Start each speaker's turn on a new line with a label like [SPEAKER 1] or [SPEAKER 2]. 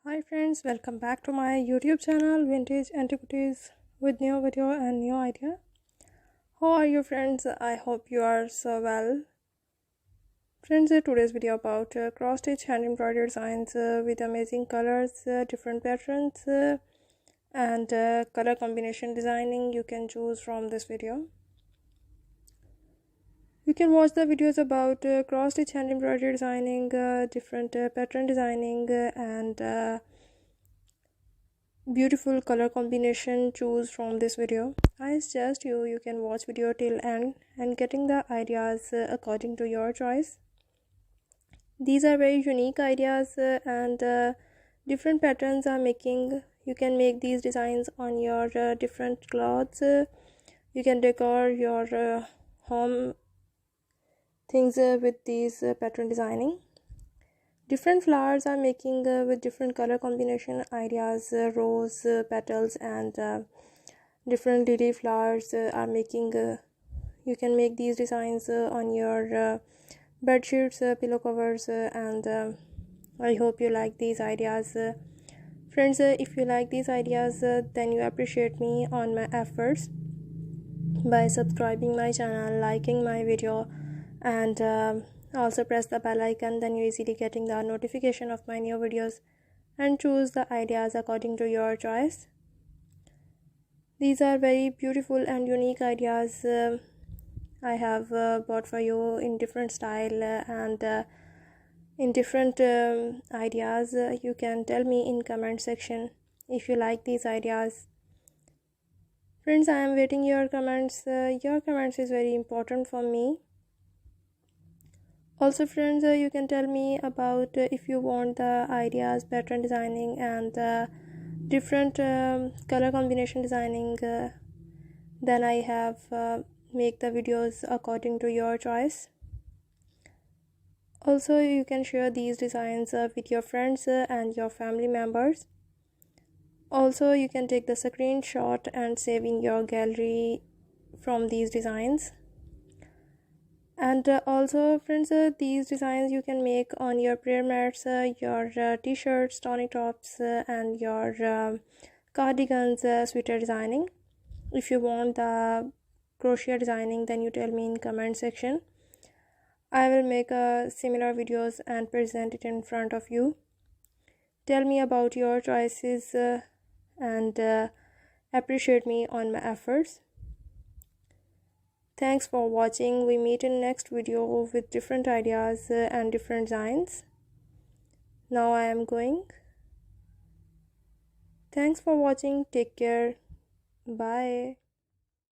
[SPEAKER 1] Hi friends, welcome back to my YouTube channel Vintage Antiquities with new video and new idea. How are you friends? I hope you are so well. Friends, today's video about cross stitch hand embroidered designs with amazing colors, different patterns and color combination designing you can choose from this video. You can watch the videos about cross stitch hand embroidery designing, different pattern designing and beautiful color combination choose from this video. I suggest you can watch video till end and getting the ideas according to your choice. These are very unique ideas and different patterns are making. You can make these designs on your different clothes. You can decor your home things with these pattern designing. Different flowers are making with different color combination ideas, rose petals and different lily flowers are making. You can make these designs on your bed sheets, pillow covers and I hope you like these ideas. Friends, if you like these ideas then you appreciate me on my efforts by subscribing my channel, liking my video and also press the bell icon, then you easily getting the notification of my new videos and choose the ideas according to your choice. These are very beautiful and unique ideas I have bought for you in different style and in different ideas. You can tell me in comment section if you like these ideas. Friends, I am waiting your comments. Your comments is very important for me. Also friends, you can tell me about if you want the ideas, pattern designing and different color combination designing, then I have make the videos according to your choice. Also you can share these designs with your friends and your family members. Also you can take the screenshot and save in your gallery from these designs. And also friends, these designs you can make on your prayer mats, your t-shirts, tonic tops and your cardigans, sweater designing. If you want the crochet designing, then you tell me in comment section. I will make similar videos and present it in front of you. Tell me about your choices and appreciate me on my efforts. Thanks for watching. We meet in next video with different ideas and different designs. Now I am going. Thanks for watching. Take care. Bye.